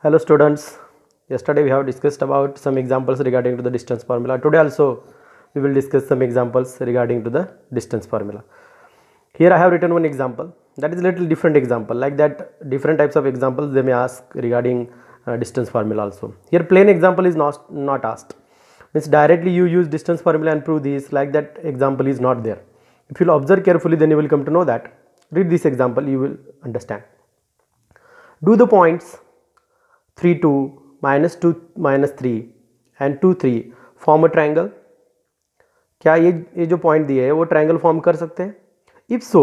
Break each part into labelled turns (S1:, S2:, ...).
S1: Hello students, yesterday we have discussed about some examples regarding to the distance formula. Today also we will discuss some examples regarding to the distance formula. Here I have written one example that is a little different example, like that different types of examples they may ask regarding distance formula also. Here plain example is not asked, means directly you use distance formula and prove this, like that example is not there. If you will observe carefully, then you will come to know that. Read this example, you will understand. Do the points 3 2 minus 2 minus 3 and 2 3 form a triangle. क्या ये जो point दिए है वो triangle form कर सकते हैं? If so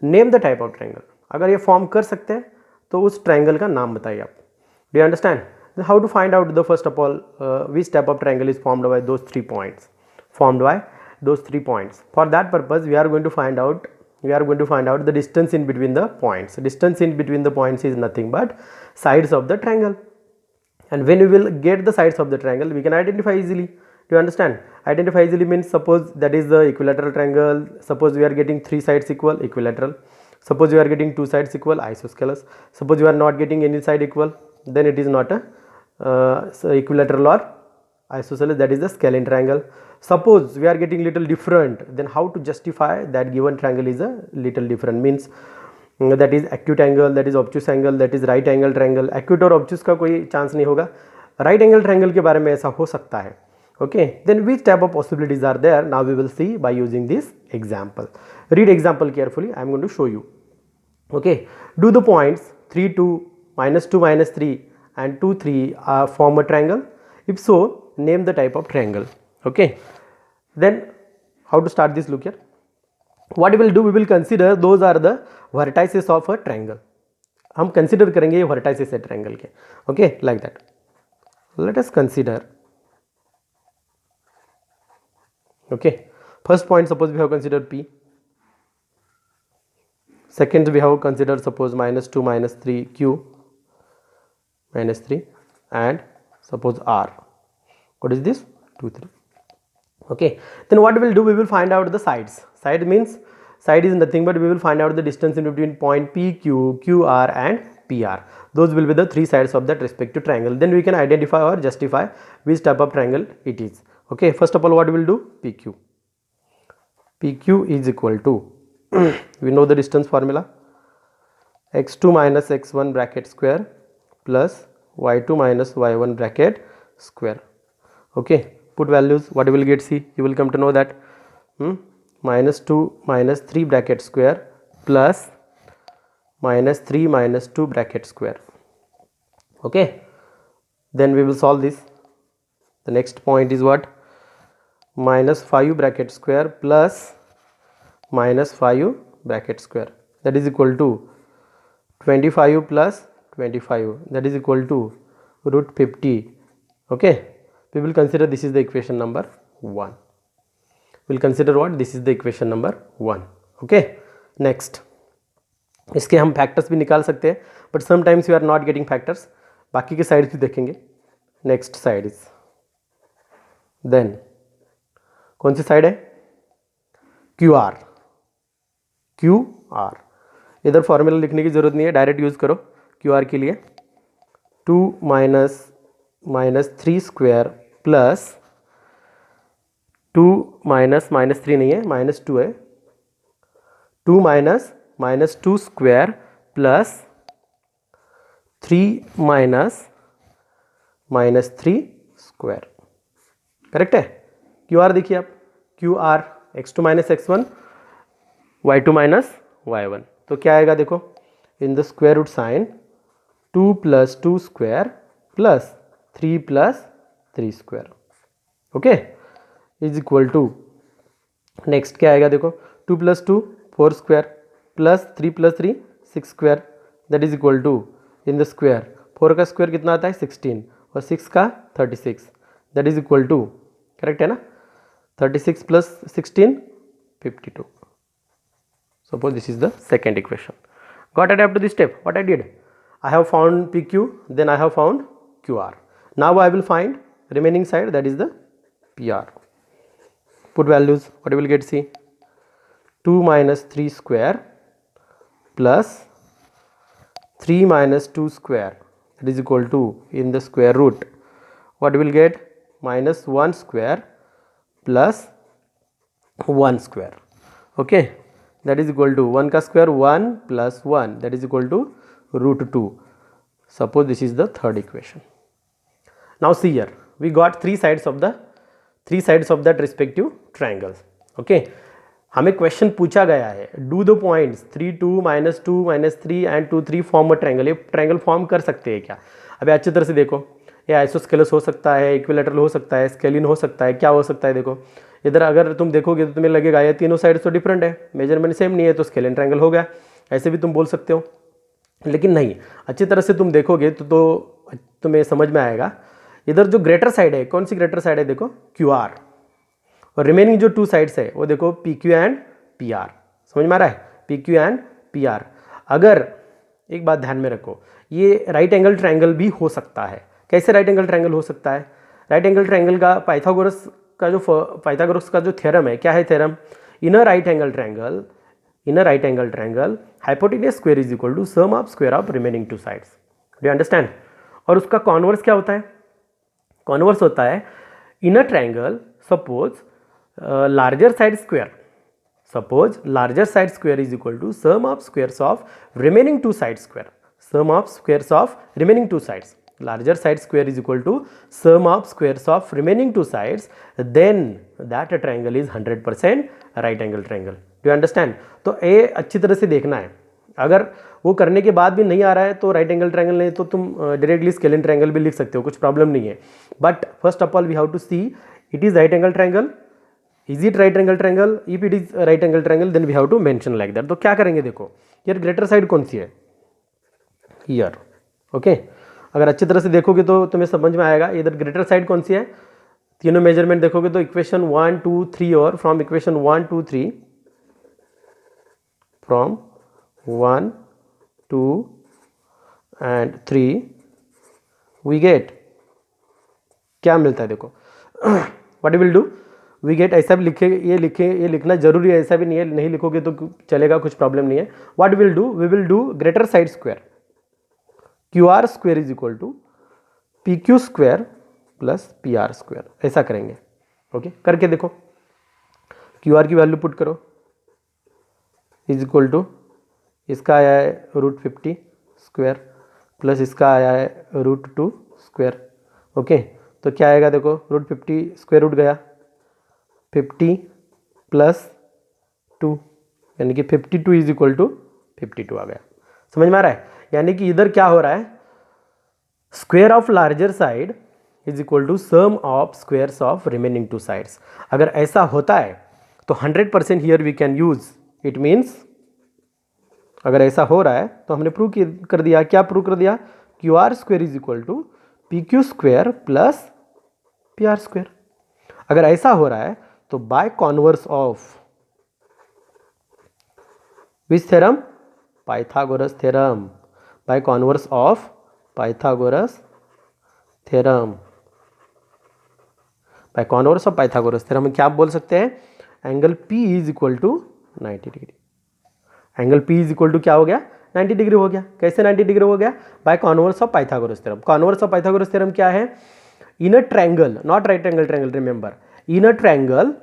S1: name the type of triangle. अगर ये फॉर्म कर सकते हैं तो उस ट्रायंगल का नाम बताइए आप. Do you understand? How to find out the first of all which type of triangle is formed by those 3 points, formed by those 3 points. For that purpose we are going to find out the distance in between the points. Distance in between the points is nothing but sides of the triangle, and when we will get the sides of the triangle we can identify easily. Do you understand? Identify easily means, suppose that is the equilateral triangle. Suppose we are getting 3 sides equal, equilateral. Suppose you are getting 2 sides equal, isosceles. Suppose you are not getting any side equal, then it is not a equilateral or isosceles, that is the scalene triangle. Suppose we are getting little different, then how to justify that given triangle is a little different, means that is acute angle, that is obtuse angle, that is right angle triangle. acute और obtuse का कोई chance नहीं होगा, right angle triangle के बारे में ऐसा हो सकता है. Okay, then which type of possibilities are there? Now we will see by using this example. Read example carefully, I am going to show you. Okay, do the points 3 2 minus 2 minus 3 and 2 3 form a triangle. If so, name the type of triangle. Okay, then how to start this? Look here, what we will do, we will consider those are the vertices of a triangle. हम consider करेंगे ये vertices है triangle के. Okay, like that. Let us consider. Okay, first point, suppose we have considered P. Second we have considered, suppose minus 2 minus 3 Q minus 3, and suppose R. What is this? 2 3. Okay, then what we will do, we will find out the sides. Side means, side is nothing but we will find out the distance in between point PQ, QR and PR. Those will be the 3 sides of that respective triangle. Then we can identify or justify which type of triangle it is. Okay, first of all what we will do, PQ. PQ is equal to we know the distance formula, x2 minus x1 bracket square plus y2 minus y1 bracket square. Okay, put values, what you will get, see, you will come to know that minus 2 minus 3 bracket square plus minus 3 minus 2 bracket square. Okay, then we will solve this. The next point is what? Minus 5 bracket square plus minus 5 bracket square, that is equal to 25 plus 25, that is equal to root 50. Okay, we will consider this is the equation number 1. We will consider what? This is the equation number 1. Okay, next इसके हम factors भी निकाल सकते हैं, but sometimes you are not getting factors. बाकी के sides भी देखेंगे. नेक्स्ट साइड इज, देन कौन सी साइड है? Q R. क्यू आर, इधर फॉर्मूला लिखने की जरूरत नहीं है, डायरेक्ट यूज करो क्यू आर के लिए. 2 minus minus 3 square plus 2 minus minus 3 नहीं है, माइनस 2 है. 2 minus minus 2 square plus 3 minus minus 3 square. Correct है? क्यू आर देखिए आप, Q R x2 minus x1 y2 minus y1. तो क्या आएगा देखो, in the square root sine 2 plus 2 square plus 3 plus 3 square. Okay, is equal to, next क्या आएगा देखो, 2 plus 2 4 square plus 3 plus 3 6 square, that is equal to, in the square 4 का square कितना आता है 16 और 6 का 36, that is equal to, correct है ना, 36 plus 16 52. Suppose this is the second equation. Got it up to this step? What I did, I have found PQ, then I have found QR. Now I will find remaining side, that is the PR. Put values, what you will get, see, 2 minus 3 square plus 3 minus 2 square, that is equal to in the square root, what we will get? Minus 1 square plus 1 square. Okay, that is equal to 1 का square 1 plus 1, that is equal to root 2. Suppose this is the third equation. Now see here, we got three sides of that respective triangles. Okay, हमें question पूछा गया है, do the points 3 2 -2 -3 and 2 3 form a triangle. ये triangle form कर सकते हैं क्या? अभी अच्छी तरह से देखो, ये आइसोस्केलस हो सकता है, इक्विलैटरल हो सकता है, स्केलिन हो सकता है, क्या हो सकता है? देखो इधर अगर तुम देखोगे तो तुम्हें लगेगा ये तीनों साइड तो डिफरेंट है, मेजरमेंट सेम नहीं है, तो स्केलिन ट्रायंगल हो गया. ऐसे भी तुम बोल सकते हो, लेकिन नहीं, अच्छी तरह से तुम देखोगे तो तुम्हें समझ में आएगा. इधर जो ग्रेटर साइड है, कौन सी ग्रेटर साइड है? देखो QR, और रिमेनिंग जो टू साइड्स है वो देखो PQ एंड PR. समझ में आ रहा है? PQ and PR. अगर एक बात ध्यान में रखो, ये राइट एंगल ट्रायंगल भी हो सकता है. कैसे राइट एंगल ट्रायंगल हो सकता है? राइट एंगल ट्रायंगल का पाइथागोरस का जो थ्योरम है, क्या है theorem? In a right angle triangle hypotenuse square is equal to sum of square of remaining two sides. Do you understand? और उसका कॉन्वर्स क्या होता है? कॉन्वर्स होता है in a triangle, suppose larger side square is equal to sum of squares of remaining two sides square. Sum of squares of remaining two sides, larger side square is equal to sum of squares of remaining two sides, then that triangle is 100% right angle triangle. Do you understand? तो ये अच्छी तरह से देखना है. अगर वो करने के बाद भी नहीं आ रहा है तो राइट एंगल ट्रायंगल नहीं, तो तुम डायरेक्टली स्केलिन ट्रायंगल भी लिख सकते हो, कुछ प्रॉब्लम नहीं है. But first of all we have to see it is right angle triangle. Is it right angle triangle? If it is right angle triangle then we have to mention like that. तो क्या करेंगे? देखो यार, greater side कौन सी है? Here. Okay, अगर अच्छी तरह से देखोगे तो तुम्हें समझ में आएगा इधर ग्रेटर साइड कौन सी है. तीनों मेजरमेंट देखोगे तो इक्वेशन 1 2 3, और from equation 1 2 3, from 1 2 and 3 we get क्या मिलता है? देखो what will do, we get, ऐसा भी ये लिखना जरूरी है, ऐसा भी नहीं है, नहीं लिखोगे तो चलेगा, कुछ प्रॉब्लम नहीं है. What will do, we will do greater side square QR square is equal to PQ square plus PR square. ऐसा करेंगे. ओके, करके देखो. QR की वैल्यू पुट करो, इज इक्वल टू इसका आया है √50 स्क्वायर प्लस इसका आया है √2 स्क्वायर. ओके, तो क्या आएगा? देखो √50 स्क्वायर रूट गया, 50 प्लस 2 यानी कि 52 इज इक्वल टू 52 आ गया. समझ में आ रहा है? यानी कि इधर क्या हो रहा है? Square of larger side is equal to sum of squares of remaining two sides. अगर ऐसा होता है तो 100% here we can use. It means अगर ऐसा हो रहा है तो हमने प्रूव कर दिया. क्या प्रूव कर दिया? QR square is equal to PQ square plus PR square. अगर ऐसा हो रहा है तो by converse of which theorem? Pythagoras theorem. by converse of Pythagoras theorem. by converse of Pythagoras theorem में क्या बोल सकते हैं? Angle P is equal to 90 degree. Angle P is equal to क्या हो गया? 90 डिग्री हो गया. कैसे 90 डिग्री हो गया? By converse of Pythagoras theorem. Converse of Pythagoras theorem क्या है? In a triangle, not right angle triangle, remember, in a triangle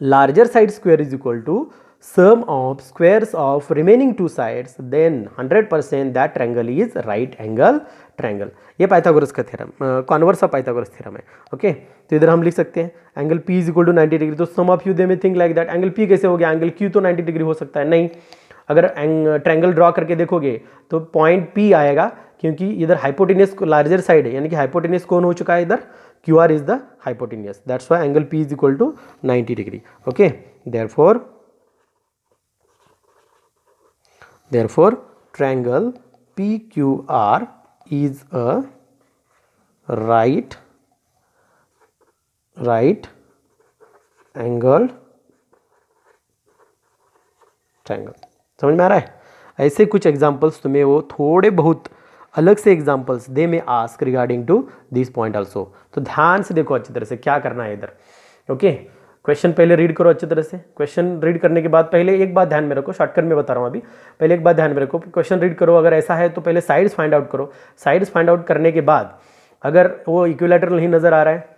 S1: larger side square is equal to sum of squares of remaining two sides, then 100% that triangle is right angle triangle. ये Pythagoras का theorem, converse of Pythagoras theorem है. Okay, तो इधर हम लिख सकते हैं angle P is equal to 90 degree. तो some of you they may think like that, angle P कैसे हो गया? एंगल Q तो 90 डिग्री हो सकता है? नहीं. अगर ट्रायंगल ड्रॉ करके देखोगे तो पॉइंट P आएगा, क्योंकि इधर हाइपोटेन्यूज लार्जर साइड है, यानी कि हाइपोटेन्यूज कौन हो चुका है? इधर QR is the hypotenuse. That's why angle P is equal to 90 degree. Okay, therefore triangle PQR is a right angled triangle. समझ में आ रहा है? ऐसे कुछ एग्जाम्पल्स तुम्हें वो थोड़े बहुत अलग से examples they may ask regarding to this point also. तो ध्यान से देखो अच्छी तरह से क्या करना है इधर. ओके, क्वेश्चन पहले रीड करो अच्छी तरह से। क्वेश्चन रीड करने के बाद पहले एक बात ध्यान में रखो, शॉर्टकट में बता रहा हूँ अभी, पहले एक बात ध्यान में रखो, क्वेश्चन रीड करो, अगर ऐसा है तो पहले साइड्स फाइंड आउट करो। साइड्स फाइंड आउट करने के बाद अगर वो इक्विलैटरल नहीं नजर आ रहा है,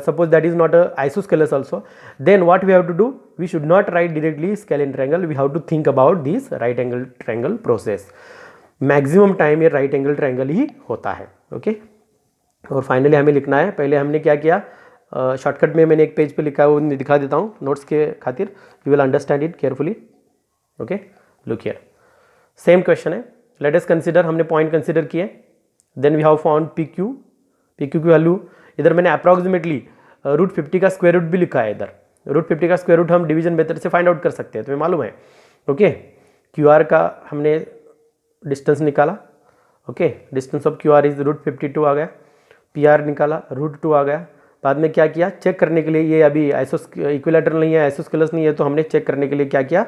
S1: suppose that is not a isosceles also, then what we have to do, we should not write directly scalene triangle, we have to think about this right angle triangle process। Maximum time ये right angle triangle ही होता है। Okay, और finally हमें लिखना है, पहले हमने क्या किया, शॉर्टकट में मैंने एक पेज पे लिखा है, वो दिखा देता हूँ नोट्स के खातिर, you will understand it carefully. Okay, look here, same question है, लेट अस कंसीडर, हमने पॉइंट कंसीडर किए, then we have found P Q की वैल्यू, इधर मैंने अप्रॉक्सीमेटली √50 का स्क्वायर रूट भी लिखा है। इधर √50 का स्क्वायर रूट हम डिवीजन मेथड से फाइंड आउट कर सकते हैं, तुम्हें मालूम है। ओके, QR का हमने डिस्टेंस निकाला। Okay, distance of QR is √52 आ गया, PR निकाला √2 आ गया। बाद में क्या किया, चेक करने के लिए, ये अभी इक्विलैटरल नहीं है, आइसोस्केलस नहीं है, तो हमने चेक करने के लिए क्या किया,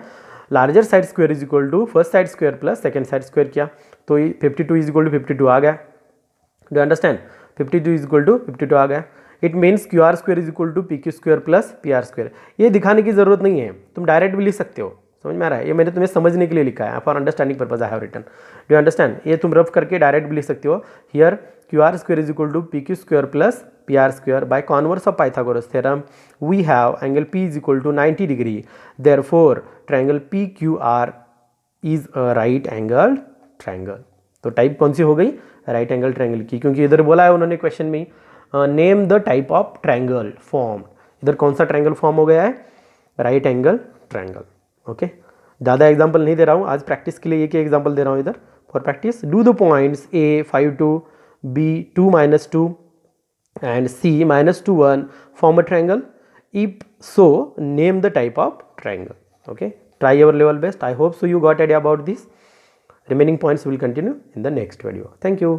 S1: larger side square is equal to first side square plus second side square किया, तो 52 इज इक्वल टू 52 आ गया। Do understand, 52 is equal to 52 आ गया। It means QR square is equal to PQ square plus PR square. ये दिखाने की जरूरत नहीं है, तुम डायरेक्ट भी लिख सकते हो, समझ में आ रहा है, ये मैंने तुम्हें समझने के लिए लिखा है, for understanding purpose I have written. Do understand, ये तुम रफ करके डायरेक्ट भी लिख सकते हो। Here QR square is equal to PQ square plus PR square, by converse of Pythagoras theorem we have angle P is equal to 90 degree, therefore triangle PQR is a right angle triangle. तो type कौन सी हो गई, right angle triangle की, क्योंकि इधर बोला है उन्होंने क्वेश्चन में, name the type of triangle form, इधर कौन सा ट्रायंगल फॉर्म हो गया है, राइट एंगल ट्रायंगल। ओके, ज़्यादा एग्जांपल नहीं दे रहा हूँ आज, प्रैक्टिस के लिए एक ही एग्जांपल दे रहा हूँ इधर for practice. Do the points A 5 2, B 2 -2 and C -1 form a triangle, if so name the type of triangle। okay, try your level best, I hope so you got idea about this, remaining points will continue in the next video, thank you।